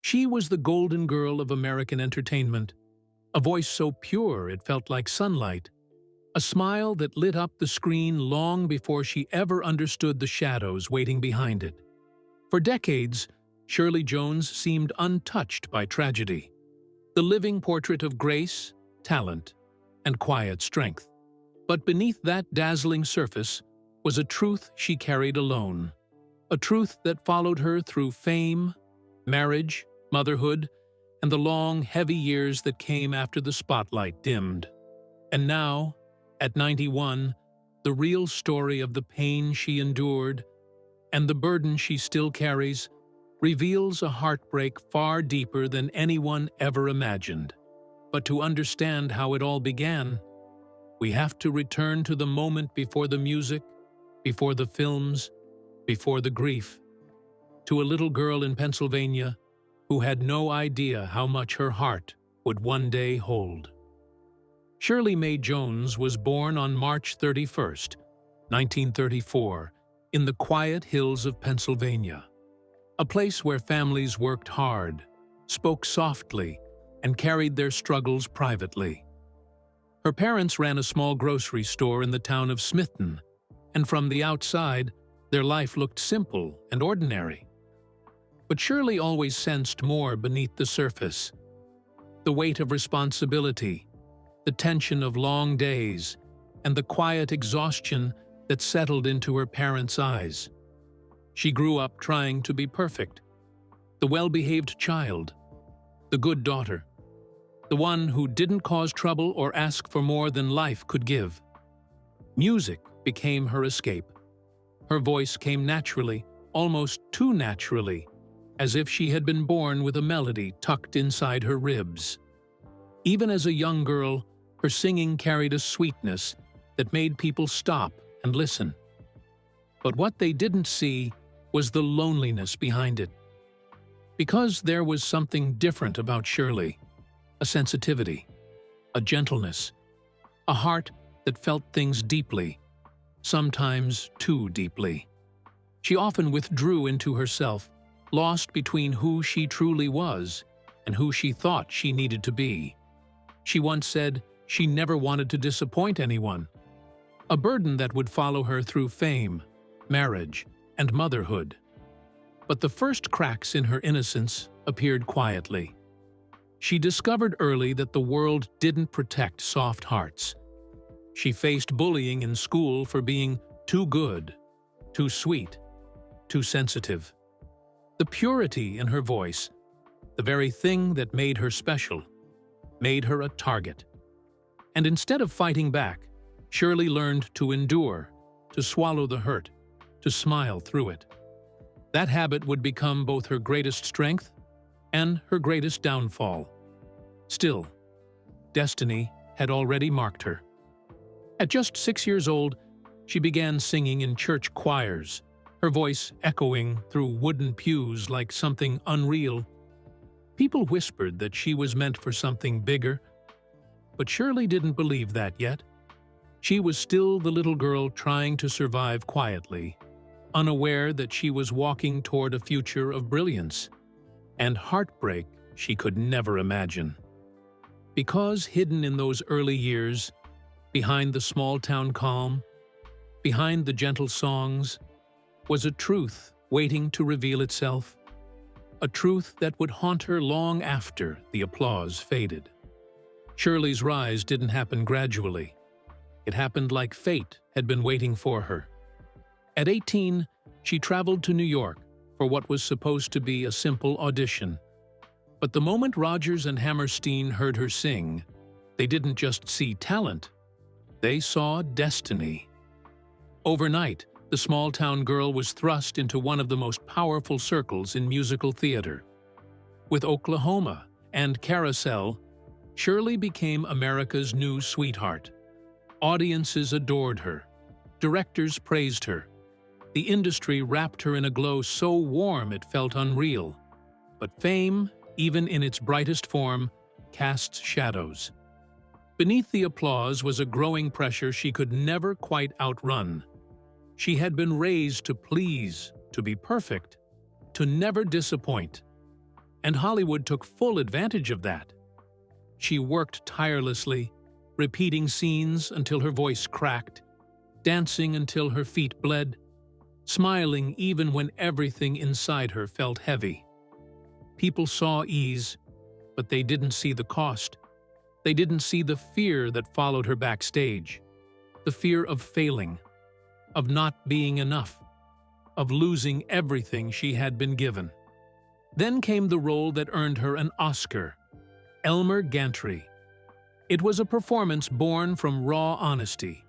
She was the golden girl of American entertainment, a voice so pure it felt like sunlight, a smile that lit up the screen long before she ever understood the shadows waiting behind it. For decades, Shirley Jones seemed untouched by tragedy, the living portrait of grace, talent, and quiet strength. But beneath that dazzling surface was a truth she carried alone, a truth that followed her through fame, marriage, motherhood, and the long, heavy years that came after the spotlight dimmed. And now, at 91, the real story of the pain she endured and the burden she still carries reveals a heartbreak far deeper than anyone ever imagined. But to understand how it all began, we have to return to the moment before the music, before the films, before the grief, to a little girl in Pennsylvania who had no idea how much her heart would one day hold. Shirley Mae Jones was born on March 31st, 1934, in the quiet hills of Pennsylvania, a place where families worked hard, spoke softly, and carried their struggles privately. Her parents ran a small grocery store in the town of Smithton, and from the outside, their life looked simple and ordinary. But Shirley always sensed more beneath the surface: the weight of responsibility, the tension of long days, and the quiet exhaustion that settled into her parents' eyes. She grew up trying to be perfect, the well-behaved child, the good daughter, the one who didn't cause trouble or ask for more than life could give. Music became her escape. Her voice came naturally, almost too naturally, as if she had been born with a melody tucked inside her ribs. Even as a young girl, her singing carried a sweetness that made people stop and listen. But what they didn't see was the loneliness behind it. Because there was something different about Shirley, a sensitivity, a gentleness, a heart that felt things deeply, sometimes too deeply. She often withdrew into herself, lost between who she truly was and who she thought she needed to be. She once said she never wanted to disappoint anyone, a burden that would follow her through fame, marriage, and motherhood. But the first cracks in her innocence appeared quietly. She discovered early that the world didn't protect soft hearts. She faced bullying in school for being too good, too sweet, too sensitive. The purity in her voice, the very thing that made her special, made her a target. And instead of fighting back, Shirley learned to endure, to swallow the hurt, to smile through it. That habit would become both her greatest strength and her greatest downfall. Still, destiny had already marked her. At just 6 years old, she began singing in church choirs, her voice echoing through wooden pews like something unreal. People whispered that she was meant for something bigger, but Shirley didn't believe that yet. She was still the little girl trying to survive quietly, unaware that she was walking toward a future of brilliance and heartbreak she could never imagine. Because hidden in those early years, behind the small-town calm, behind the gentle songs, was a truth waiting to reveal itself, a truth that would haunt her long after the applause faded. Shirley's rise didn't happen gradually. It happened like fate had been waiting for her. At 18, she traveled to New York for what was supposed to be a simple audition. But the moment Rodgers and Hammerstein heard her sing, they didn't just see talent, they saw destiny. Overnight, the small-town girl was thrust into one of the most powerful circles in musical theater. With Oklahoma and Carousel, Shirley became America's new sweetheart. Audiences adored her. Directors praised her. The industry wrapped her in a glow so warm it felt unreal. But fame, even in its brightest form, casts shadows. Beneath the applause was a growing pressure she could never quite outrun. She had been raised to please, to be perfect, to never disappoint. and Hollywood took full advantage of that. She worked tirelessly, repeating scenes until her voice cracked, dancing until her feet bled, smiling even when everything inside her felt heavy. People saw ease, but they didn't see the cost. They didn't see the fear that followed her backstage. The fear of failing, of not being enough, of losing everything she had been given. Then came the role that earned her an Oscar, Elmer Gantry. It was a performance born from raw honesty,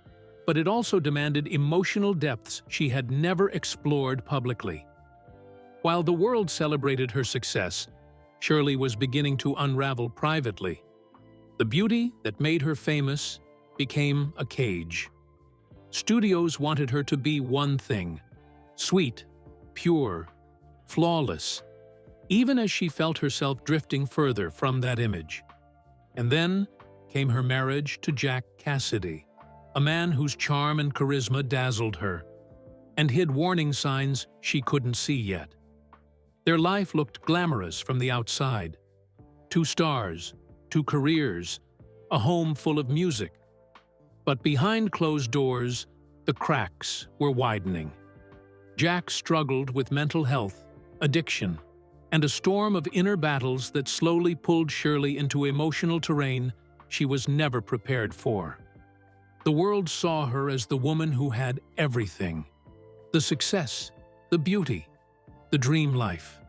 but it also demanded emotional depths she had never explored publicly. While the world celebrated her success, Shirley was beginning to unravel privately. The beauty that made her famous became a cage. Studios wanted her to be one thing: sweet, pure, flawless, even as she felt herself drifting further from that image. And then came her marriage to Jack Cassidy, a man whose charm and charisma dazzled her, and hid warning signs she couldn't see yet. Their life looked glamorous from the outside. 2 stars, 2 careers, a home full of music. But behind closed doors, the cracks were widening. Jack struggled with mental health, addiction, and a storm of inner battles that slowly pulled Shirley into emotional terrain she was never prepared for. The world saw her as the woman who had everything: the success, the beauty, the dream life.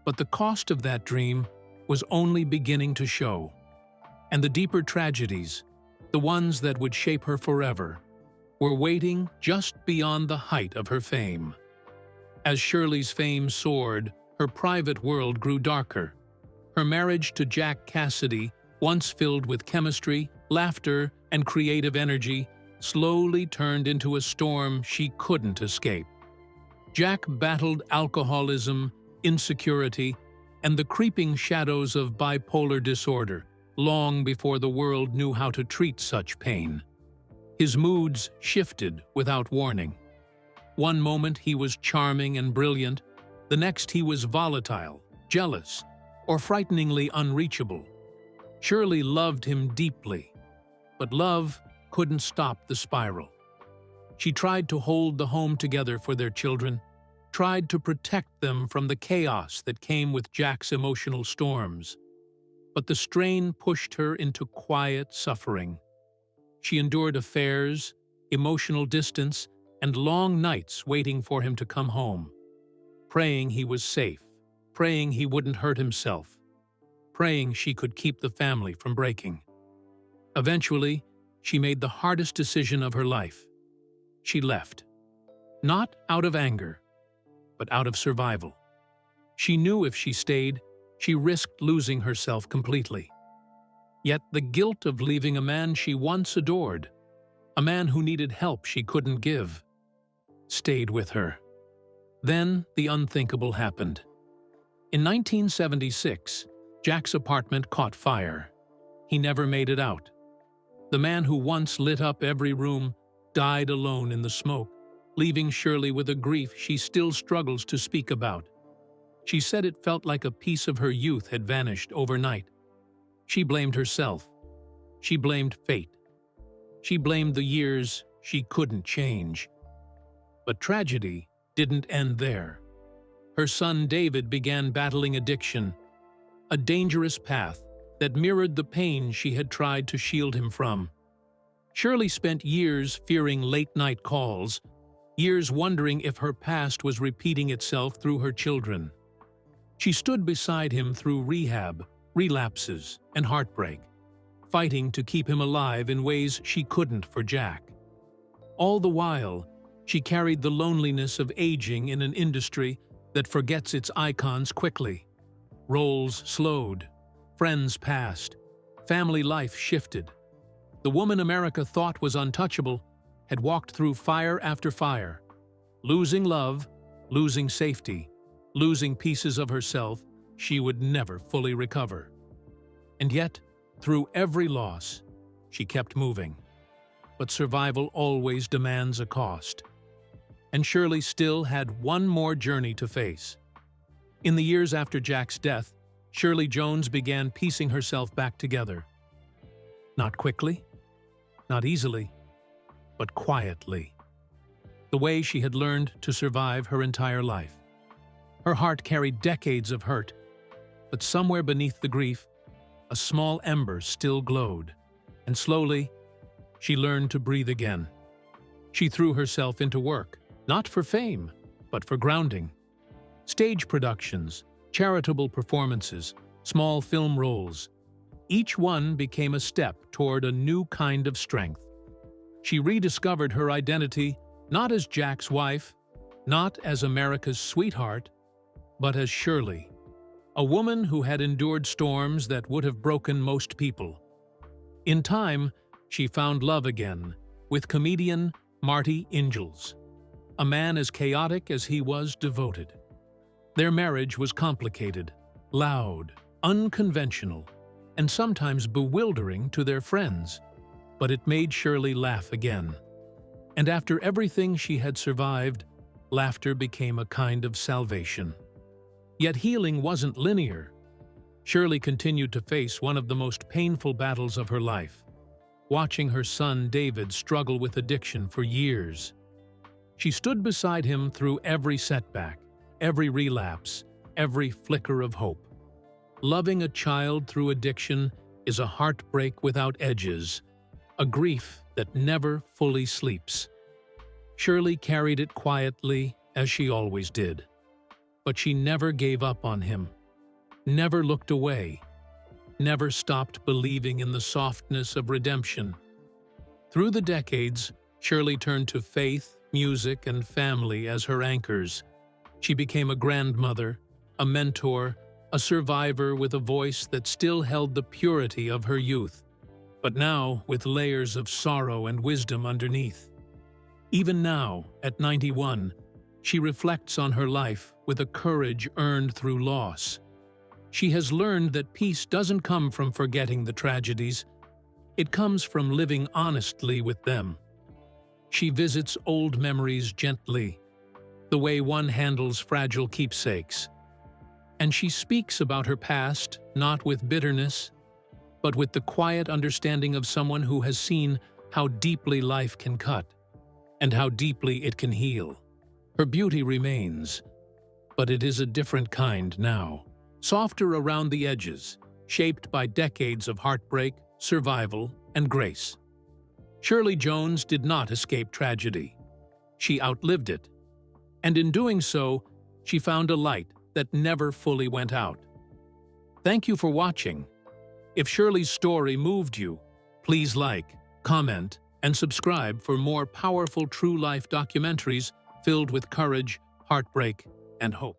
But the cost of that dream was only beginning to show. And the deeper tragedies, the ones that would shape her forever, were waiting just beyond the height of her fame. As Shirley's fame soared, her private world grew darker. Her marriage to Jack Cassidy, once filled with chemistry, laughter, and creative energy, slowly turned into a storm she couldn't escape. Jack battled alcoholism, insecurity, and the creeping shadows of bipolar disorder long before the world knew how to treat such pain. His moods shifted without warning. One moment he was charming and brilliant, the next he was volatile, jealous, or frighteningly unreachable. Shirley loved him deeply, but love couldn't stop the spiral. She tried to hold the home together for their children, tried to protect them from the chaos that came with Jack's emotional storms. But the strain pushed her into quiet suffering. She endured affairs, emotional distance, and long nights waiting for him to come home, praying he was safe, praying he wouldn't hurt himself, praying she could keep the family from breaking. Eventually, she made the hardest decision of her life. She left, not out of anger, but out of survival. She knew if she stayed, she risked losing herself completely. Yet the guilt of leaving a man she once adored, a man who needed help she couldn't give, stayed with her. Then the unthinkable happened. In 1976, Jack's apartment caught fire. He never made it out. The man who once lit up every room died alone in the smoke, leaving Shirley with a grief she still struggles to speak about. She said it felt like a piece of her youth had vanished overnight. She blamed herself. She blamed fate. She blamed the years she couldn't change. But tragedy didn't end there. Her son David began battling addiction, a dangerous path that mirrored the pain she had tried to shield him from. Shirley spent years fearing late-night calls, years wondering if her past was repeating itself through her children. She stood beside him through rehab, relapses, and heartbreak, fighting to keep him alive in ways she couldn't for Jack. All the while, she carried the loneliness of aging in an industry that forgets its icons quickly. Roles slowed, friends passed, family life shifted. The woman America thought was untouchable had walked through fire after fire, losing love, losing safety, losing pieces of herself she would never fully recover. And yet, through every loss, she kept moving. But survival always demands a cost. And Shirley still had one more journey to face. In the years after Jack's death, Shirley Jones began piecing herself back together. Not quickly, not easily, but quietly. The way she had learned to survive her entire life. Her heart carried decades of hurt, but somewhere beneath the grief, a small ember still glowed, and slowly, she learned to breathe again. She threw herself into work, not for fame, but for grounding. Stage productions, charitable performances, small film roles. Each one became a step toward a new kind of strength. She rediscovered her identity not as Jack's wife, not as America's sweetheart, but as Shirley, a woman who had endured storms that would have broken most people. In time, she found love again with comedian Marty Ingalls, a man as chaotic as he was devoted. Their marriage was complicated, loud, unconventional, and sometimes bewildering to their friends, but it made Shirley laugh again. And after everything she had survived, laughter became a kind of salvation. Yet healing wasn't linear. Shirley continued to face one of the most painful battles of her life, watching her son David struggle with addiction for years. She stood beside him through every setback, every relapse, every flicker of hope. Loving a child through addiction is a heartbreak without edges, a grief that never fully sleeps. Shirley carried it quietly, as she always did. But she never gave up on him, never looked away, never stopped believing in the softness of redemption. Through the decades, Shirley turned to faith, music, and family as her anchors. She became a grandmother, a mentor, a survivor with a voice that still held the purity of her youth, but now with layers of sorrow and wisdom underneath. Even now, at 91, she reflects on her life with a courage earned through loss. She has learned that peace doesn't come from forgetting the tragedies. It comes from living honestly with them. She visits old memories gently, the way one handles fragile keepsakes. And she speaks about her past, not with bitterness, but with the quiet understanding of someone who has seen how deeply life can cut and how deeply it can heal. Her beauty remains, but it is a different kind now, softer around the edges, shaped by decades of heartbreak, survival, and grace. Shirley Jones did not escape tragedy. She outlived it, and in doing so, she found a light that never fully went out. Thank you for watching. If Shirley's story moved you, please like, comment, and subscribe for more powerful true-life documentaries filled with courage, heartbreak, and hope.